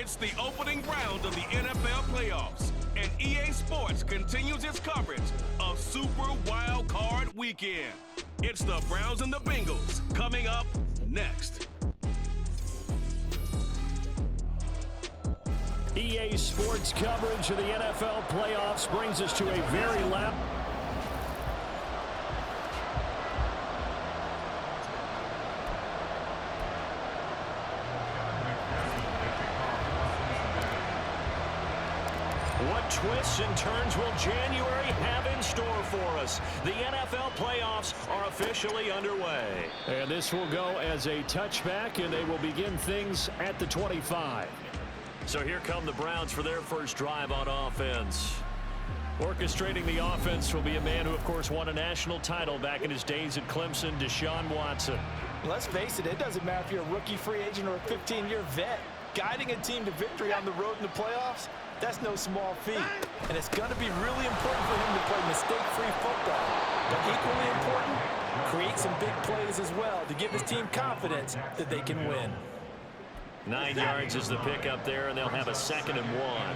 It's the opening round of the NFL playoffs, and EA Sports continues its coverage of Super Wild Card Weekend. It's the Browns and the Bengals coming up next. EA Sports coverage of the NFL playoffs brings us to a very loud. What twists and turns will January have in store for us? The NFL playoffs are officially underway. And this will go as a touchback, and they will begin things at the 25. So here come the Browns for their first drive on offense. Orchestrating the offense will be a man who, of course, won a national title back in his days at Clemson, Deshaun Watson. Let's face it, it doesn't matter if you're a rookie free agent or a 15-year vet. Guiding a team to victory on the road in the playoffs, that's no small feat. And it's going to be really important for him to play mistake-free football. But equally important, create some big plays as well to give his team confidence that they can win. 9 yards is the pickup there, and they'll have a 2nd and 1.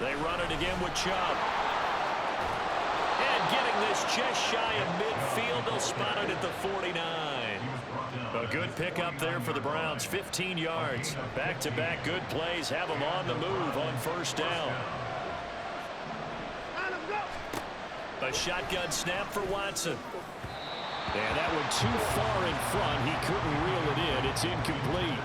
They run it again with Chubb. And getting this just shy of midfield, they'll spot it at the 49. A good pickup there for the Browns, 15 yards. Back-to-back good plays have them on the move on first down. A shotgun snap for Watson. And that one too far in front. He couldn't reel it in. It's incomplete.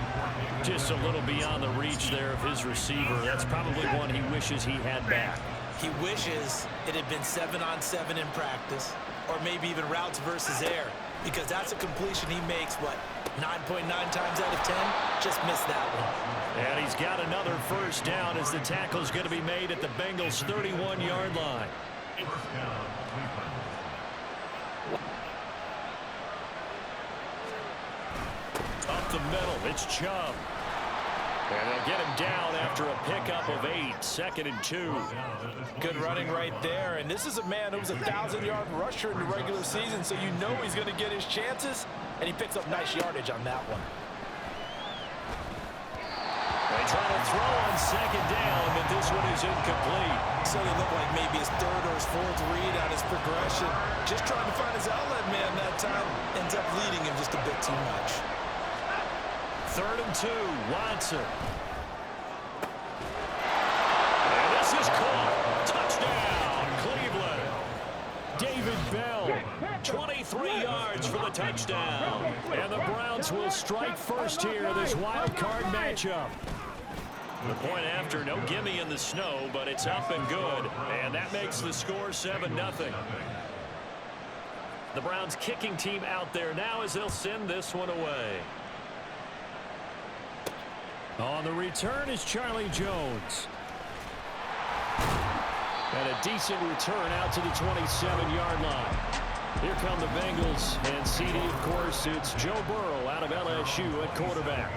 Just a little beyond the reach there of his receiver. That's probably one he wishes he had back. He wishes it had been 7-on-7 in practice, or maybe even routes versus air, because that's a completion he makes, what, 9.9 times out of 10? Just missed that one. And he's got another first down as the tackle's going to be made at the Bengals' 31-yard line. Up the middle, it's Chubb. And they'll get him down after a pickup of 8, 2nd and 2. Good running right there, and this is a man who was a 1,000-yard rusher in the regular season, so you know he's going to get his chances, and he picks up nice yardage on that one. They try to throw on 2nd down, but this one is incomplete. So it looked like maybe his 3rd or his 4th read on his progression. Just trying to find his outlet man that time, ends up leading him just a bit too much. 3rd and 2, Watson. And this is caught. Touchdown, Cleveland. David Bell, 23 yards for the touchdown. And the Browns will strike first here, this wild card matchup. The point after, no gimme in the snow, but it's up and good. And that makes the score 7-0. The Browns kicking team out there now as they'll send this one away. On the return is Charlie Jones. And a decent return out to the 27-yard line. Here come the Bengals, and CD, of course, it's Joe Burrow out of LSU at quarterback.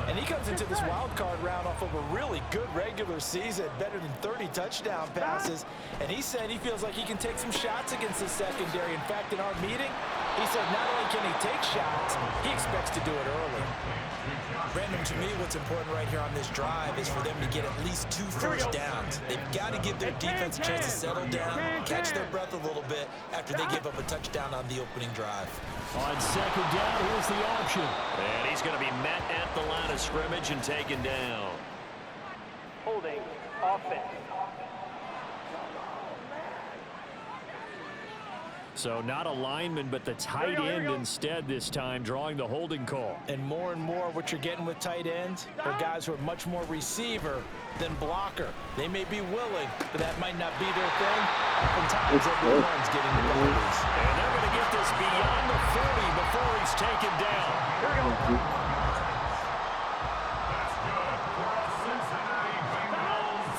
And he comes into this wild card round off of a really good regular season, better than 30 touchdown passes. And he said he feels like he can take some shots against the secondary. In fact, in our meeting, he said not only can he take shots, he expects to do it early. Brandon, to me, what's important right here on this drive is for them to get at least 2 first downs. They've got to give their defense a chance to settle down, catch their breath a little bit after they give up a touchdown on the opening drive. On 2nd down, here's the option. And he's going to be met at the line of scrimmage and taken down. Holding offense. So not a lineman, but the tight end instead this time, drawing the holding call. And more what you're getting with tight ends are guys who are much more receiver than blocker. They may be willing, but that might not be their thing. Oftentimes, everyone's getting the penalties. And they're going to get this beyond the 40 before he's taken down.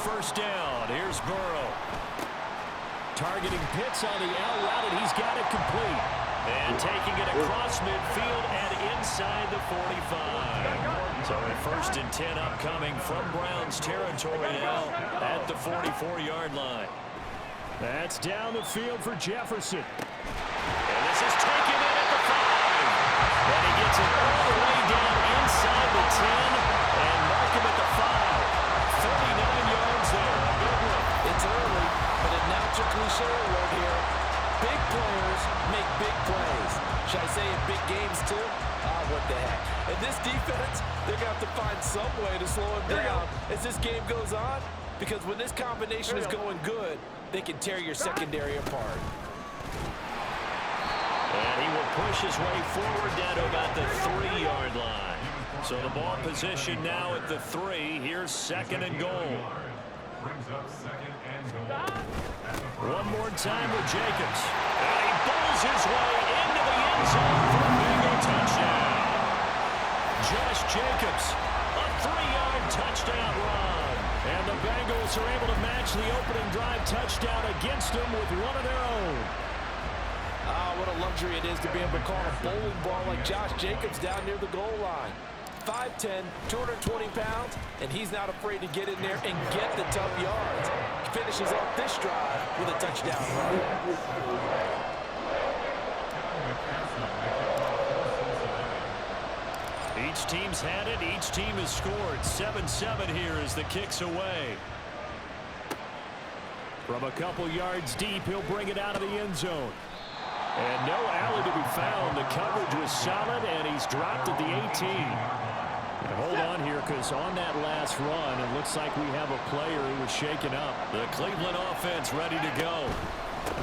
First down, here's Burrow. Targeting Pitts on the out route, and he's got it complete. And taking it across midfield and inside the 45. So a 1st and 10 upcoming from Browns territory now at the 44-yard line. That's down the field for Jefferson. And this is taken in at the 5. And he gets gets it all the way down inside the 10 and mark him at the 5. 39 yards there. A big one. It's early, but a natural cliche word here. Big players make big plays. Should I say in big games too? What the heck. And this defense, they're going to have to find some way to slow him down as this game goes on, because when this combination is going good, they can tear your secondary apart. And he will push his way forward down to about the 3-yard line. So the ball position now at the 3. Here's second and goal. One more time with Jacobs. And he bowls his way into the end zone for a Bengal touchdown. Josh Jacobs, a 3-yard touchdown run. And the Bengals are able to match the opening drive touchdown against them with one of their own. What a luxury it is to be able to call a bowling ball like Josh Jacobs down near the goal line. 5'10", 220 pounds, and he's not afraid to get in there and get the tough yards. He finishes off this drive with a touchdown run. Each team's had it. Each team has scored. 7-7 here as the kick's away. From a couple yards deep, he'll bring it out of the end zone. And no alley to be found. The coverage was solid, and he's dropped at the 18. And hold on here, because on that last run, it looks like we have a player who was shaken up. The Cleveland offense ready to go.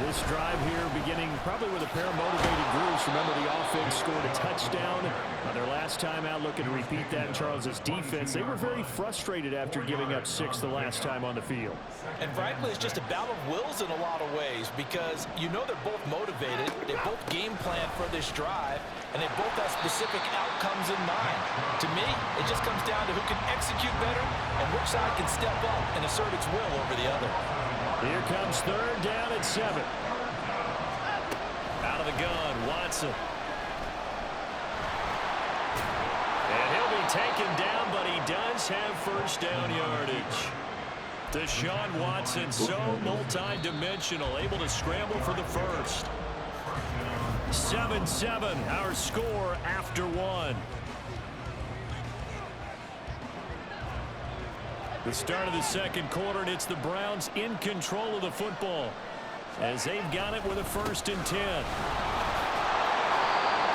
This drive here beginning probably with a pair of motivated groups. Remember, the offense scored a touchdown their last time out, looking to repeat that in Charles's defense. They were very frustrated after giving up 6 the last time on the field. And frankly, it's just a battle of wills in a lot of ways, because you know they're both motivated, they both game plan for this drive, and they both have specific outcomes in mind. To me, it just comes down to who can execute better and which side can step up and assert its will over the other. Here comes third down at 7. Out of the gun, Watson. And he'll be taken down, but he does have first down yardage. Deshaun Watson, so multi-dimensional, able to scramble for the first. 7-7, our score after 1. The start of the second quarter, and it's the Browns in control of the football as they've got it with a 1st and 10.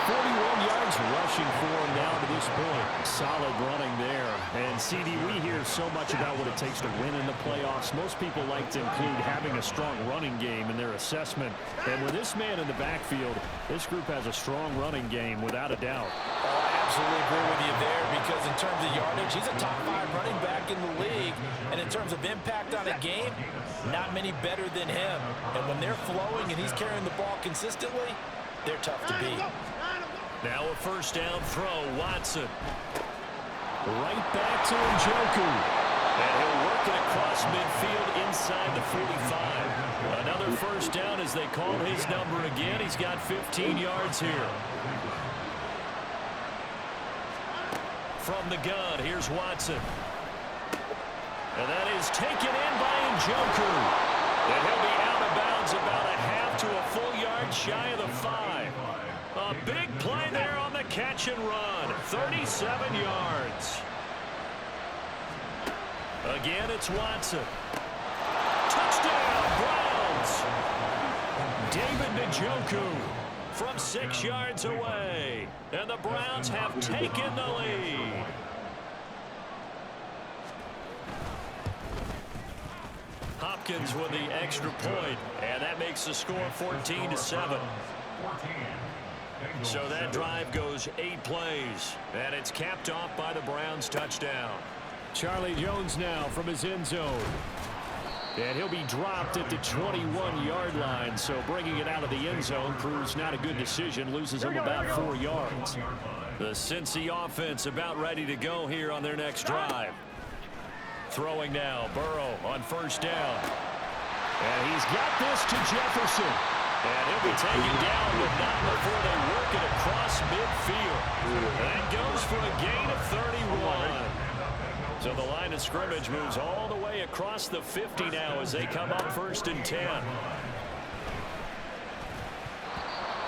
41 yards rushing for him now to this point. Solid running there. And, CD, we hear so much about what it takes to win in the playoffs. Most people like to include having a strong running game in their assessment. And with this man in the backfield, this group has a strong running game without a doubt. Oh, I absolutely agree with you there, because in terms of yardage, he's a top 5 running back in the league. And in terms of impact on a game, not many better than him. And when they're flowing and he's carrying the ball consistently, they're tough to beat. Now a first down throw, Watson. Right back to Njoku. And he'll work it across midfield inside the 45. Another first down as they call his number again. He's got 15 yards here. From the gun, here's Watson. And that is taken in by Njoku. And he'll be out of bounds about a half to a full yard shy of the 5. A big play there on the catch and run. 37 yards. Again, it's Watson. Touchdown, Browns. David Njoku from 6 yards away. And the Browns have taken the lead. Hopkins with the extra point, and that makes the score 14-7. So that drive goes 8 plays, and it's capped off by the Browns' touchdown. Charlie Jones now from his end zone. And he'll be dropped at the 21-yard line, so bringing it out of the end zone proves not a good decision, loses him about 4 yards. The Cincy offense about ready to go here on their next drive. Throwing now, Burrow on first down. And he's got this to Jefferson. And he'll be taken down, but not before they work it across midfield. And goes for a gain of 31. So the line of scrimmage moves all the way across the 50 now as they come up 1st and 10.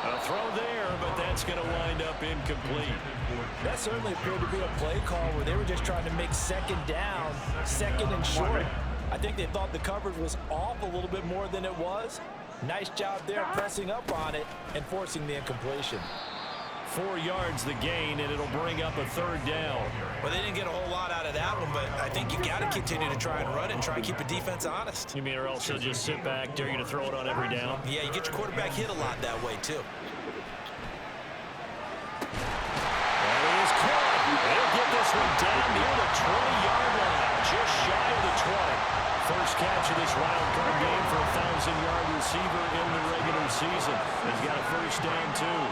A throw there, but that's going to wind up incomplete. That certainly appeared to be a play call where they were just trying to make second down, second and short. I think they thought the coverage was off a little bit more than it was. Nice job there pressing up on it and forcing the incompletion. 4 yards the gain, and it'll bring up a third down. Well, they didn't get a whole lot out of that one, but I think you got to continue to try and run and try and keep the defense honest. You mean, or else they'll just sit back, dare you to throw it on every down? Yeah, you get your quarterback hit a lot that way, too. And he is caught. They'll get this one down near the 20-yard line, just shy of the 20. First catch of this wild card game for a 1,000-yard receiver in the regular season. He's got a first down, too.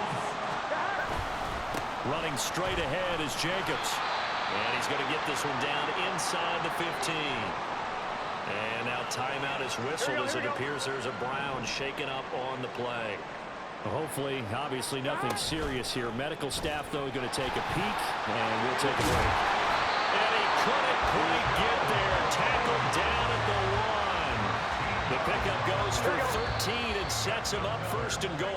Running straight ahead is Jacobs. And he's going to get this one down inside the 15. And now timeout is whistled as it appears there's a Brown shaken up on the play. Hopefully, obviously nothing serious here. Medical staff, though, going to take a peek, and we'll take a break. And he couldn't quite get there. Tackled down at the 1. The pickup goes for 13 and sets him up first and goal.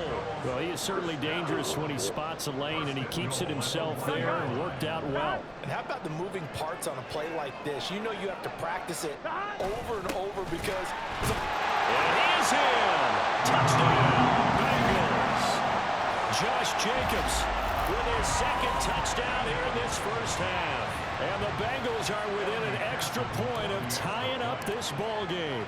Well, he is certainly dangerous when he spots a lane, and he keeps it himself there and worked out well. And how about the moving parts on a play like this? You know you have to practice it over and over because... And he's in! Touchdown, Bengals! Josh Jacobs with his second touchdown here in this first half. And the Bengals are within an extra point of tying up this ball game.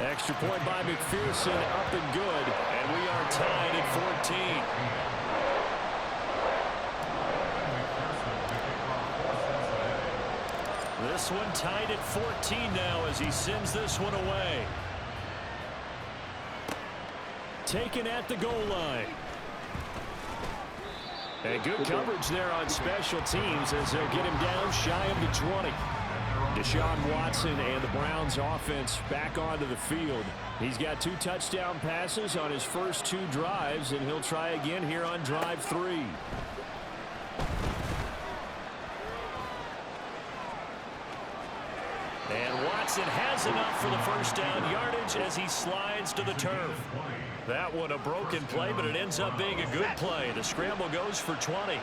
Extra point by McPherson, up and good, and we are tied at 14. This one tied at 14 now as he sends this one away. Taken at the goal line. And good coverage there on special teams as they'll get him down shy of the 20. Deshaun Watson and the Browns offense back onto the field. He's got 2 touchdown passes on his first 2 drives, and he'll try again here on drive 3. And Watson has enough for the first down yardage as he slides to the turf. That one a broken play, but it ends up being a good play. The scramble goes for 20.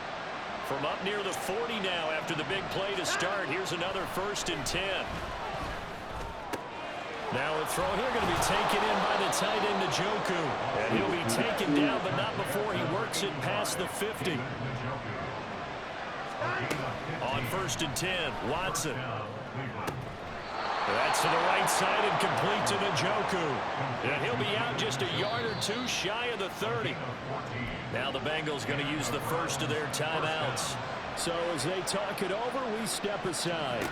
From up near the 40 now after the big play to start. Here's another 1st and 10. Now a throw here going to be taken in by the tight end Njoku. And he'll be taken down, but not before he works it past the 50. On 1st and 10, Watson. That's to the right side and complete to Njoku. And he'll be out just a yard or 2 shy of the 30. Now the Bengals going to use the first of their timeouts. So as they talk it over, we step aside.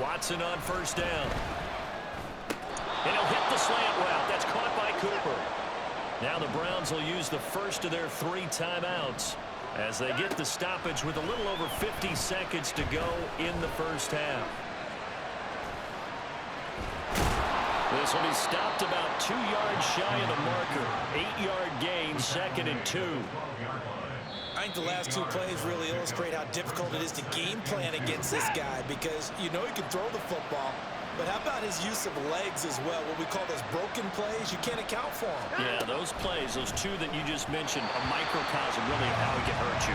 Watson on 1st down. And he'll hit the slant route. That's caught by Cooper. Now the Browns will use the first of their 3 timeouts as they get the stoppage with a little over 50 seconds to go in the first half. This will be stopped about 2 yards shy of the marker. 8-yard gain, 2nd and 2. I think the last 2 plays really illustrate how difficult it is to game plan against this guy because you know he can throw the football, but how about his use of legs as well? What we call those broken plays, you can't account for them. Yeah, those plays, those 2 that you just mentioned, a microcosm really of how he can hurt you.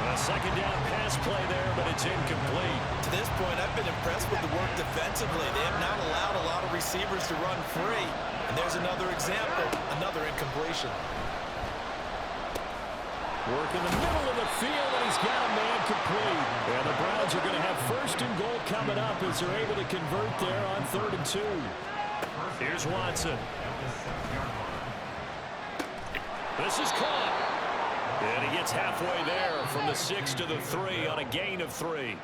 A 2nd down pass play there, but it's incomplete. To this point, I've been impressed with the work defensively. They have not allowed a lot of receivers to run free. And there's another example, another incompletion. Work in the middle of the field, and he's got a man complete. And the Browns are going to have 1st and goal coming up as they're able to convert there on 3rd and 2. Here's Watson. This is caught. And he gets halfway there from the 6 to the 3 on a gain of 3.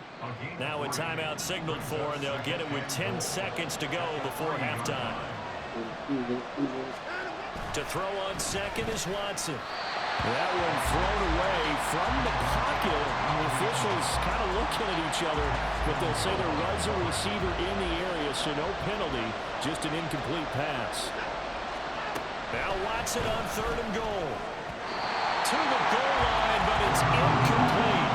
Now a timeout signaled for, and they'll get it with 10 seconds to go before halftime. To throw on 2nd is Watson. That one thrown away from the pocket. The officials kind of looking at each other, but they'll say there was a receiver in the area, so no penalty, just an incomplete pass. Now Watson on 3rd and goal. To the goal line, but it's incomplete.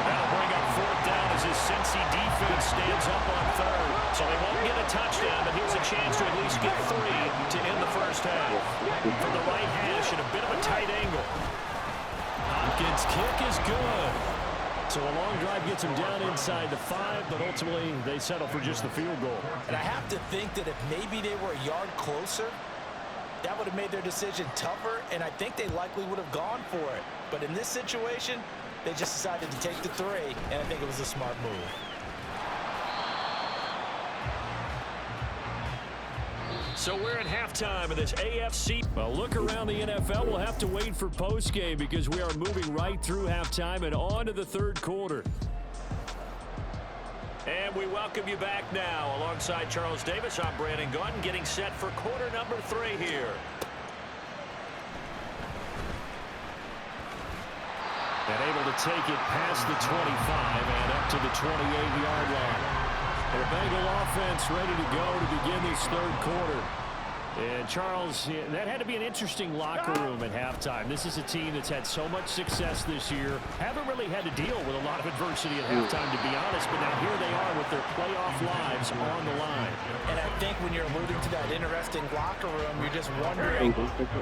That'll bring up 4th down as his Cincy defense stands up on 3rd. So they won't get a touchdown, but here's a chance to at least get 3 to end the first half. From the right hash at a bit of a tight angle. Hopkins' kick is good. So a long drive gets them down inside the 5, but ultimately they settle for just the field goal. And I have to think that if maybe they were a yard closer, that would have made their decision tougher, and I think they likely would have gone for it. But in this situation, they just decided to take the 3, and I think it was a smart move. So we're at halftime of this AFC. Well, look around the NFL. We'll have to wait for postgame because we are moving right through halftime and on to the third quarter. And we welcome you back now. Alongside Charles Davis, I'm Brandon Gaudin, getting set for quarter number 3 here. And able to take it past the 25 and up to the 28-yard line. The Bengal offense ready to go to begin this third quarter. And Charles, that had to be an interesting locker room at halftime. This is a team that's had so much success this year. Haven't really had to deal with a lot of adversity at halftime, to be honest. But now here they are with their playoff lives on the line. And I think when you're alluding to that interesting locker room, you're just wondering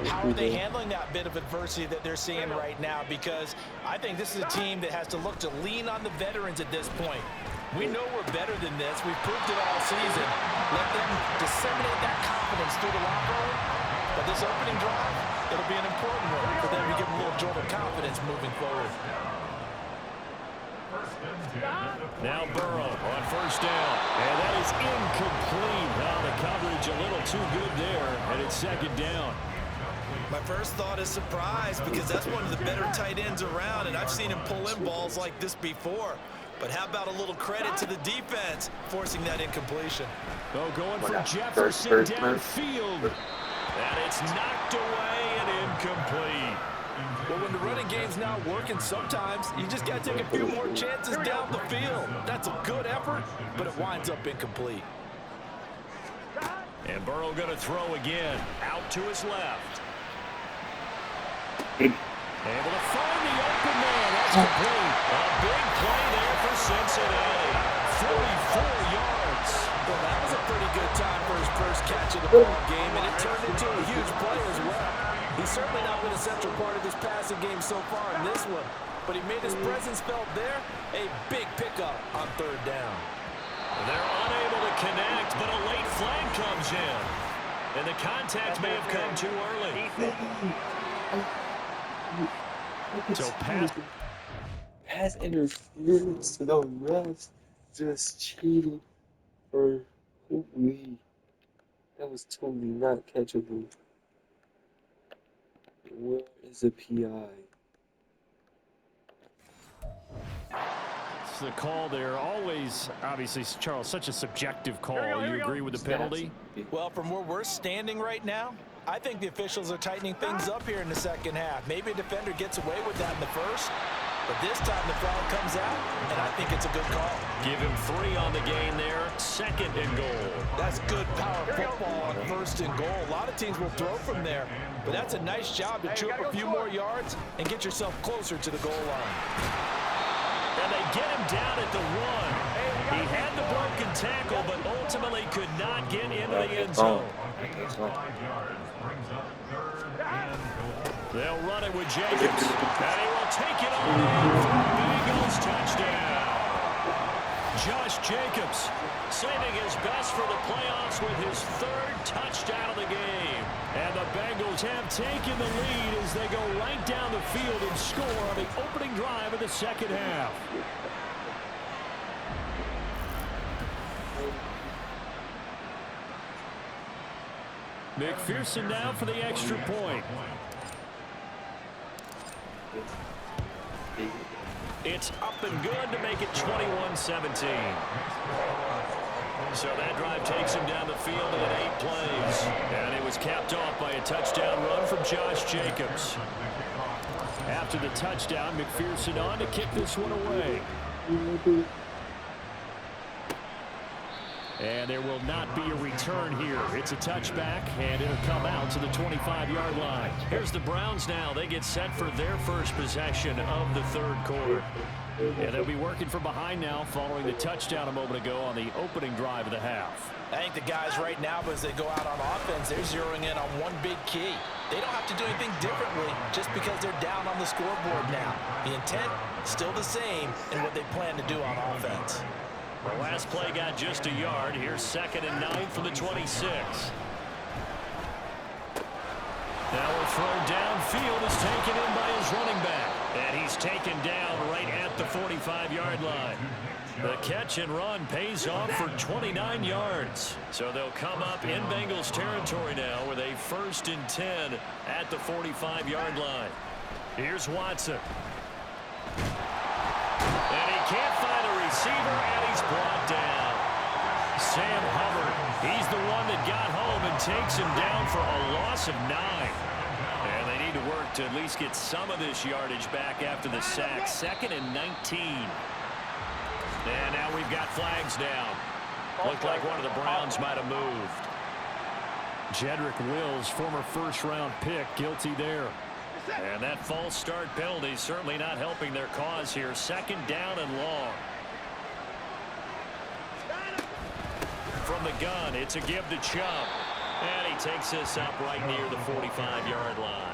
how are they handling that bit of adversity that they're seeing right now? Because I think this is a team that has to look to lean on the veterans at this point. We know we're better than this. We've proved it all season. Let them disseminate that confidence through the locker room. But this opening drive, it'll be an important one for them to give them a little jolt of confidence moving forward. Now Burrow on first down. And that is incomplete. Now the coverage a little too good there, and it's second down. My first thought is surprise because that's one of the better tight ends around, and I've seen him pull in balls like this before. But how about a little credit to the defense forcing that incompletion? Oh, going for Jefferson downfield. And it's knocked away and incomplete. Well, when the running game's not working, sometimes you just got to take a few more chances down the field. That's a good effort, but it winds up incomplete. And Burrow going to throw again. Out to his left. Able to find the open man. That's complete. A big play there for Cincinnati. 44 yards. Well, that was a pretty good time for his first catch of the ball game, and it turned into a huge play as well. He's certainly not been a central part of this passing game so far in this one, but he made his presence felt there. A big pickup on third down. They're unable to connect, but a late flag comes in. And the contact may have come too early. So pass interference to the refs just cheated for me. That was totally not catchable. Where is the PI? It's the call there. Always, obviously, Charles, such a subjective call. You agree with the penalty? Well, from where we're standing right now, I think the officials are tightening things up here in the second half. Maybe a defender gets away with that in the first, but this time the flag comes out, and I think it's a good call. Give him 3 on the gain there. Second and goal. That's good power football on first and goal. A lot of teams will throw from there, but that's a nice job to chew up a few more yards and get yourself closer to the goal line. And they get him down at the 1. He had the broken tackle, but ultimately could not get into the end zone. They'll run it with Jacobs, and he will take it on in for a Bengals touchdown. Josh Jacobs saving his best for the playoffs with his 3rd touchdown of the game. And the Bengals have taken the lead as they go right down the field and score on the opening drive of the second half. McPherson now for the extra point. It's up and good to make it 21-17. So that drive takes him down the field in 8 plays. And it was capped off by a touchdown run from Josh Jacobs. After the touchdown, McPherson on to kick this one away. And there will not be a return here. It's a touchback, and it'll come out to the 25-yard line. Here's the Browns now. They get set for their first possession of the third quarter. And they'll be working from behind now following the touchdown a moment ago on the opening drive of the half. I think the guys right now, as they go out on offense, they're zeroing in on one big key. They don't have to do anything differently just because they're down on the scoreboard now. The intent, still the same in what they plan to do on offense. The last play got just a yard. Here's 2nd and 9 from the 26. Now a throw downfield is taken in by his running back. And he's taken down right at the 45-yard line. The catch and run pays off for 29 yards. So they'll come up in Bengals territory now with a 1st and 10 at the 45-yard line. Here's Watson. And he can't find a receiver, and he's brought down. Sam Hubbard, he's the one that got home and takes him down for a loss of 9. And they need to work to at least get some of this yardage back after the sack. 2nd and 19. And now we've got flags down. Looked like one of the Browns might have moved. Jedrick Wills, former first-round pick, guilty there. And that false start penalty certainly not helping their cause here. 2nd down and long. From the gun, it's a give to Chubb. And he takes this up right near the 45-yard line.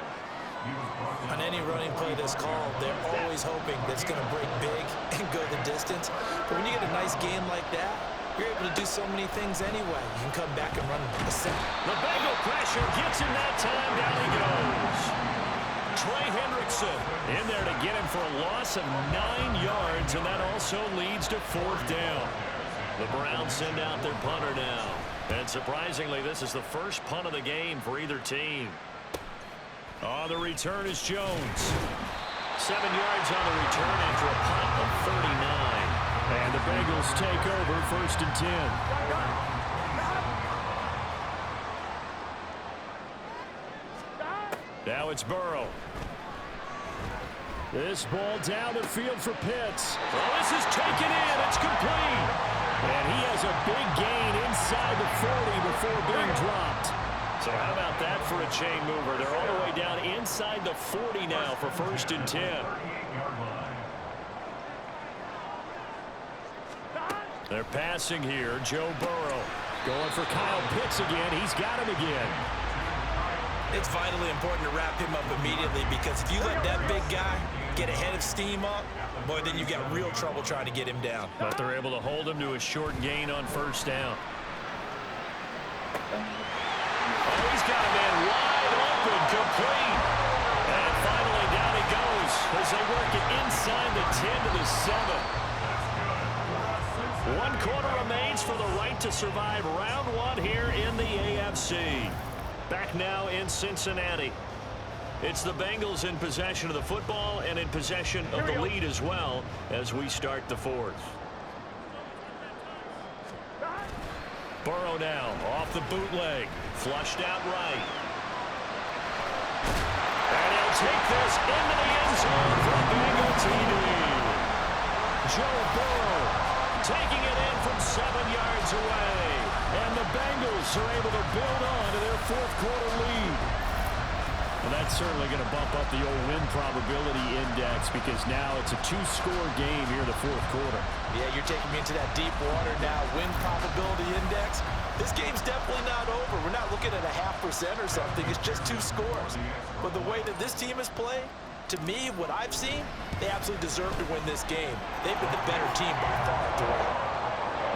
On any running play that's called, they're always hoping that it's going to break big and go the distance. But when you get a nice game like that, you're able to do so many things anyway. You can come back and run a set. The Bengal pressure gets him that time. Down he goes. Trey Hendrickson in there to get him for a loss of 9 yards, and that also leads to 4th down. The Browns send out their punter now. And surprisingly, this is the first punt of the game for either team. On the return is Jones. 7 yards on the return after a punt of 39. And the Bengals take over 1st and 10. Now it's Burrow. This ball down the field for Pitts. Oh, this is taken in. It's complete. And he has a big gain inside the 40 before being dropped. So how about that for a chain mover? They're all the way down inside the 40 now for 1st and 10. They're passing here. Joe Burrow going for Kyle Pitts again. He's got him again. It's vitally important to wrap him up immediately, because if you let that big guy get a head of steam up, boy, then you've got real trouble trying to get him down. But they're able to hold him to a short gain on 1st down. Oh, he's got a man wide open, complete. And finally down he goes as they work it inside the 10 to the 7. 1 quarter remains for the right to survive round 1 here in the AFC. Back now in Cincinnati. It's the Bengals in possession of the football and in possession of the lead as well as we start the 4th. Burrow now off the bootleg. Flushed out right. And he'll take this into the end zone for a Bengal TD. Joe Burrow taking it in from 7 yards away. And the Bengals are able to build on to their 4th quarter lead. Well, that's certainly going to bump up the old win probability index, because now it's a 2-score game here in the 4th quarter. Yeah, you're taking me into that deep water now. Win probability index. This game's definitely not over. We're not looking at a 0.5% or something. It's just 2 scores. But the way that this team has played, to me, what I've seen, they absolutely deserve to win this game. They've been the better team by far throughout.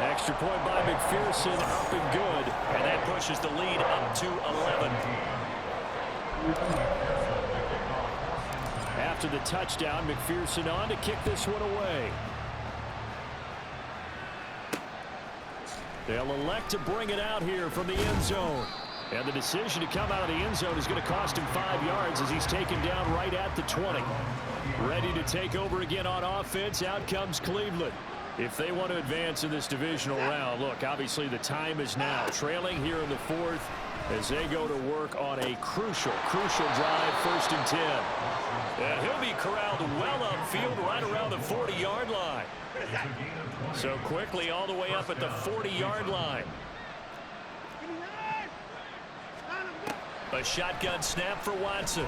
Extra point by McPherson, up and good. And that pushes the lead up to 11. After the touchdown, McPherson on to kick this one away. They'll elect to bring it out here from the end zone. And the decision to come out of the end zone is going to cost him 5 yards as he's taken down right at the 20. Ready to take over again on offense. Out comes Cleveland. If they want to advance in this divisional round, look, obviously the time is now. Trailing here in the 4th as they go to work on a crucial drive, 1st and 10. And he'll be corralled well upfield right around the 40-yard line. So quickly all the way up at the 40-yard line. A shotgun snap for Watson.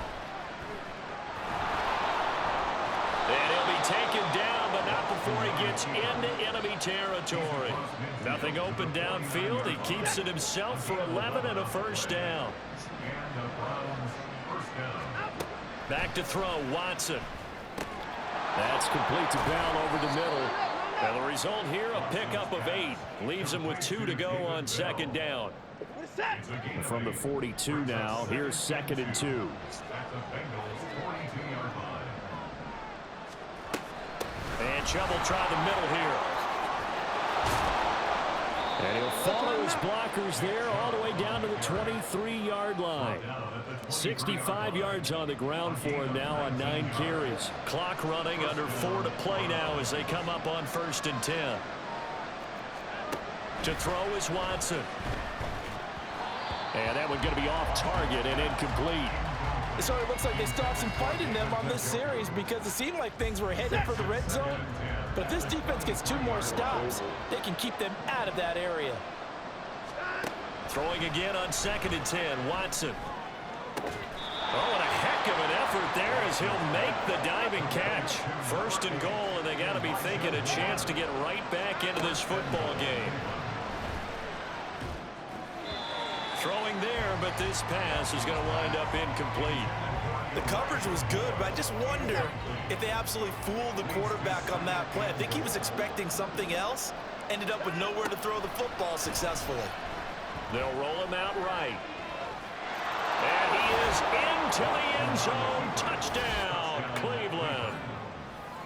And he'll be taken down, but not before he gets into enemy territory. Nothing open downfield. He keeps it himself for 11 and a first down. Back to throw, Watson. That's complete to Bell over the middle. And the result here, a pickup of 8. Leaves him with 2 to go on second down. From the 42 now, here's 2nd and 2. And Chubb will try the middle here. And he'll follow his blockers there all the way down to the 23-yard line. 65 yards on the ground for him now on 9 carries. Clock running, under 4 to play now as they come up on 1st and 10. To throw is Watson. And that one going to be off target and incomplete. It sort of looks like they stopped some fight in them on this series because it seemed like things were headed for the red zone. But if this defense gets 2 more stops, they can keep them out of that area. Throwing again on 2nd and 10, Watson. Oh, and a heck of an effort there as he'll make the diving catch. 1st and goal, and they got to be thinking a chance to get right back into this football game. Throwing there, but this pass is going to wind up incomplete. The coverage was good, but I just wonder if they absolutely fooled the quarterback on that play. I think he was expecting something else, ended up with nowhere to throw the football successfully. They'll roll him out right. And he is into the end zone. Touchdown, Cleveland.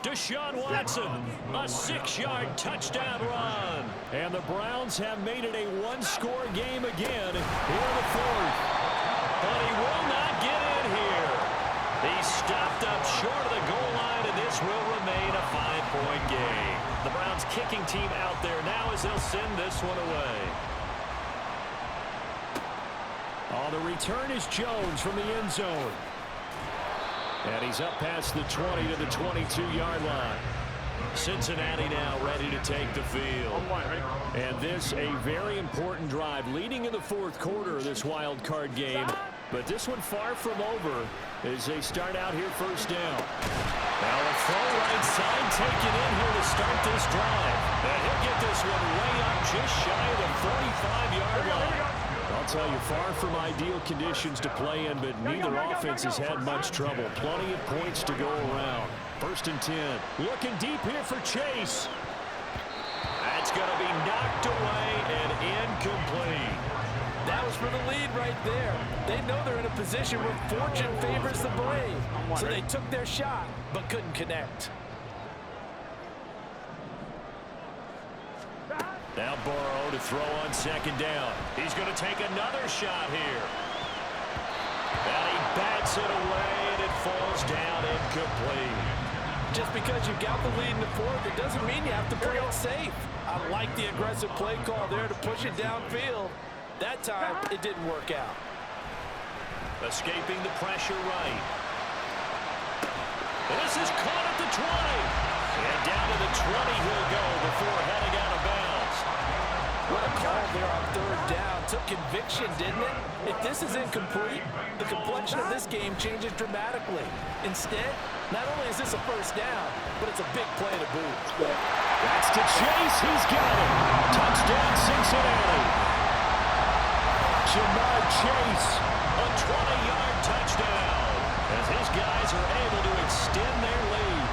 Deshaun Watson, a 6-yard touchdown run. And the Browns have made it a 1-score game again here in the 4th. But he will not get in here. He's stopped up short of the goal line, and this will remain a 5-point game. The Browns kicking team out there now as they'll send this one away. Oh, the return is Jones from the end zone. And he's up past the 20 to the 22-yard line. Cincinnati now ready to take the field. And this a very important drive leading in the 4th quarter of this wild card game. But this one far from over as they start out here 1st down. Now a throw right side taken in here to start this drive. And he'll get this one way up just shy of the 45-yard line. I'll tell you, far from ideal conditions to play in, but neither offense has had much trouble. Plenty of points to go around. 1st and 10. Looking deep here for Chase. That's going to be knocked away and incomplete. That was for the lead right there. They know they're in a position where fortune favors the brave. So they took their shot, but couldn't connect. Now Burrow to throw on 2nd down. He's going to take another shot here. And he bats it away, and it falls down incomplete. Just because you've got the lead in the 4th, it doesn't mean you have to play it safe. I like the aggressive play call there to push it downfield. That time, it didn't work out. Escaping the pressure right. This is caught at the 20. And down to the 20 he'll go before heading out of bounds. What a call there on 3rd down. Took conviction, didn't it? If this is incomplete, the complexion of this game changes dramatically. Instead, not only is this a 1st down, but it's a big play to boot. That's to Chase. He's got it. Touchdown, Cincinnati. Jamar Chase, a 20-yard touchdown. As his guys are able to extend their lead.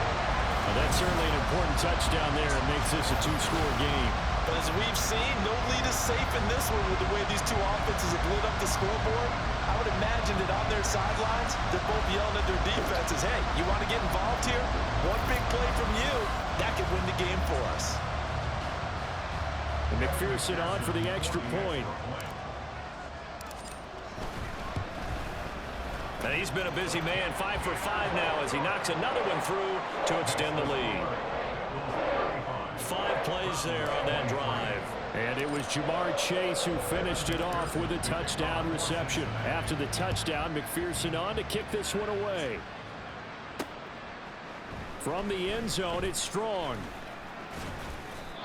Well, that's certainly an important touchdown there. It makes this a 2-score game. But as we've seen, no lead is safe in this one with the way these 2 offenses have lit up the scoreboard. I would imagine that on their sidelines, they're both yelling at their defenses, hey, you want to get involved here? One big play from you, that could win the game for us. And McPherson on for the extra point. And he's been a busy man, 5 for 5 now as he knocks another one through to extend the lead. 5 plays there on that drive. And it was Jamar Chase who finished it off with a touchdown reception. After the touchdown, McPherson on to kick this one away. From the end zone, it's Strong.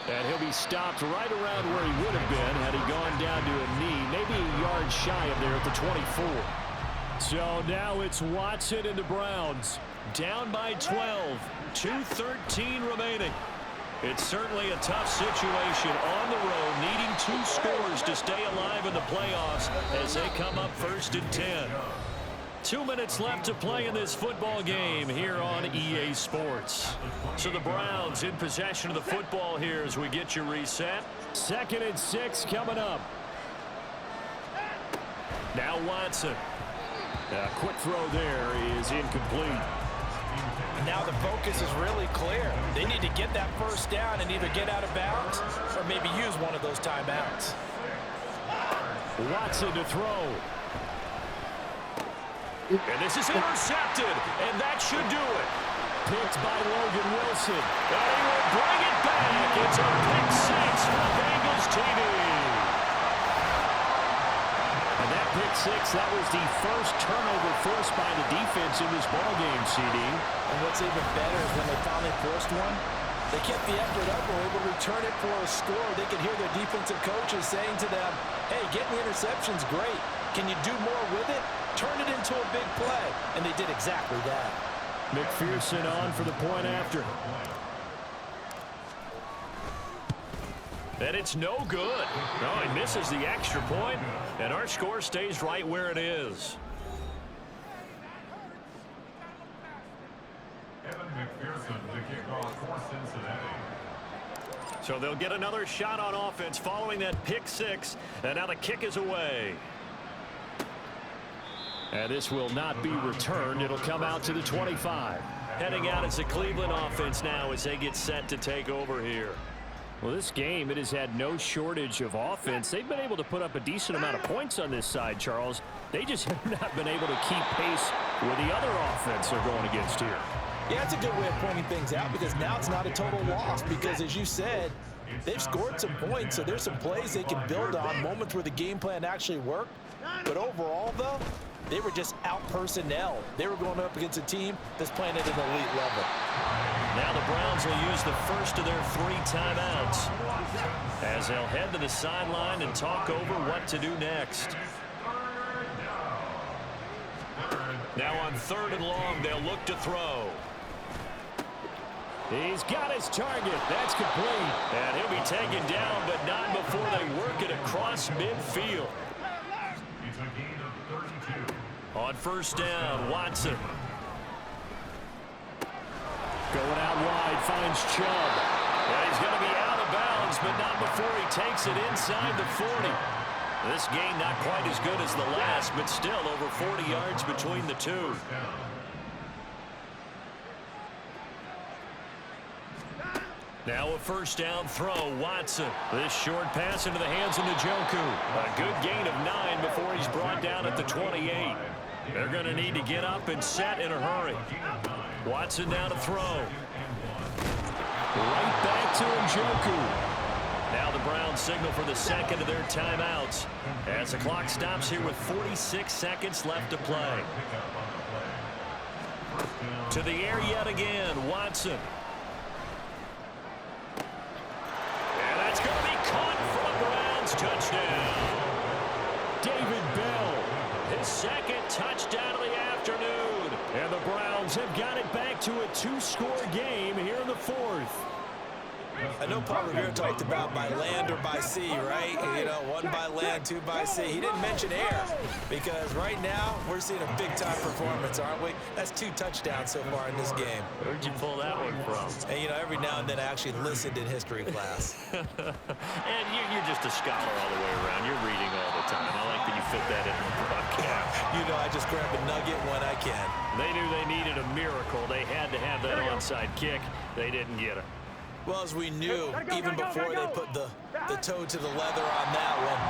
And he'll be stopped right around where he would have been had he gone down to a knee, maybe a yard shy of there at the 24. So now it's Watson and the Browns. Down by 12. 2:13 remaining. It's certainly a tough situation on the road, needing 2 scores to stay alive in the playoffs as they come up first and 10. 2 minutes left to play in this football game here on EA Sports. So the Browns in possession of the football here as we get you reset. 2nd and 6 coming up. Now Watson. A quick throw there is incomplete. Now the focus is really clear. They need to get that first down and either get out of bounds or maybe use one of those timeouts. Watson to throw. And this is intercepted, and that should do it. Picked by Logan Wilson. And he will bring it back. It's a pick 6 for Bengals TV. And that pick 6, that was the first turnover forced by the defense in this ballgame, CD. And what's even better is when they finally forced one, they kept the effort up and were able to return it for a score. They could hear their defensive coaches saying to them, hey, getting the interception's great. Can you do more with it? Turn it into a big play. And they did exactly that. McPherson on for the point after. And it's no good. No, he misses the extra point, and our score stays right where it is. McPherson, the kickoff for Cincinnati. So they'll get another shot on offense following that pick 6, and now the kick is away. And this will not be returned. It'll come out to the 25. Heading out as the Cleveland offense now as they get set to take over here. Well, this game, it has had no shortage of offense. They've been able to put up a decent amount of points on this side, Charles. They just have not been able to keep pace with the other offense they're going against here. Yeah, that's a good way of pointing things out because now it's not a total loss because, as you said, they've scored some points, so there's some plays they can build on, moments where the game plan actually worked. But overall, though, they were just out-personnel. They were going up against a team that's playing at an elite level. Now the Browns will use the first of their 3 timeouts as they'll head to the sideline and talk over what to do next. Now on 3rd and long, they'll look to throw. He's got his target. That's complete. And he'll be taken down, but not before they work it across midfield. It's a gain of 32. On 1st down, Watson. Going out wide, finds Chubb. And he's going to be out of bounds, but not before he takes it inside the 40. This game not quite as good as the last, but still over 40 yards between the two. Now a 1st down throw, Watson. This short pass into the hands of Njoku. A good gain of 9 before he's brought down at the 28. They're going to need to get up and set in a hurry. Watson now to throw. Right back to Njoku. Now the Browns signal for the 2nd of their timeouts as the clock stops here with 46 seconds left to play. To the air yet again, Watson. And that's going to be caught for a Browns touchdown. David Bell, his 2nd touchdown of the afternoon. And the Browns have got it back to a 2-score game here in the 4th. I know Paul Revere talked about by land or by sea, right? You know, 1 by land, 2 by sea. He didn't mention air because right now we're seeing a big-time performance, aren't we? That's 2 touchdowns so far in this game. Where'd you pull that one from? And, you know, every now and then I actually listened in history class. And you're just a scholar all the way around. You're reading all the time. I like that you fit that in the broadcast. You know, I just grab a nugget when I can. They knew they needed a miracle. They had to have that onside kick. They didn't get it. Well, as we knew, even before they put the toe to the leather on that one,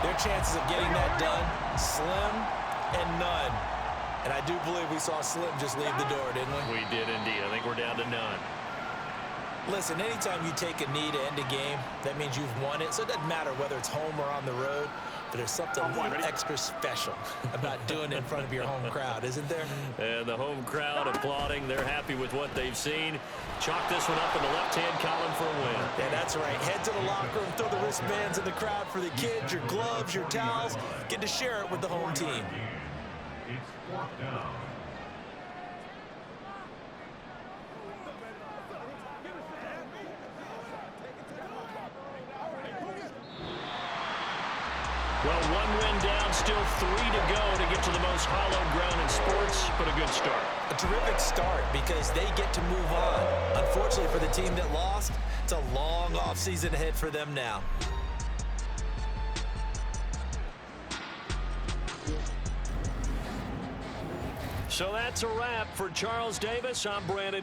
their chances of getting that done, slim and none. And I do believe we saw Slim just leave the door, didn't we? We did indeed. I think we're down to none. Listen, anytime you take a knee to end a game, that means you've won it. So it doesn't matter whether it's home or on the road, but there's something a little extra special about doing it in front of your home crowd, isn't there? And the home crowd applauding. They're happy with what they've seen. Chalk this one up in the left-hand column for a win. Yeah, that's right. Head to the locker room, throw the wristbands in the crowd for the kids, your gloves, your towels. Get to share it with the home team. It's 4th down. Well, one win down, still 3 to go to get to the most hallowed ground in sports, but a good start. A terrific start because they get to move on. Unfortunately for the team that lost, it's a long offseason ahead for them now. So that's a wrap for Charles Davis. I'm Brandon.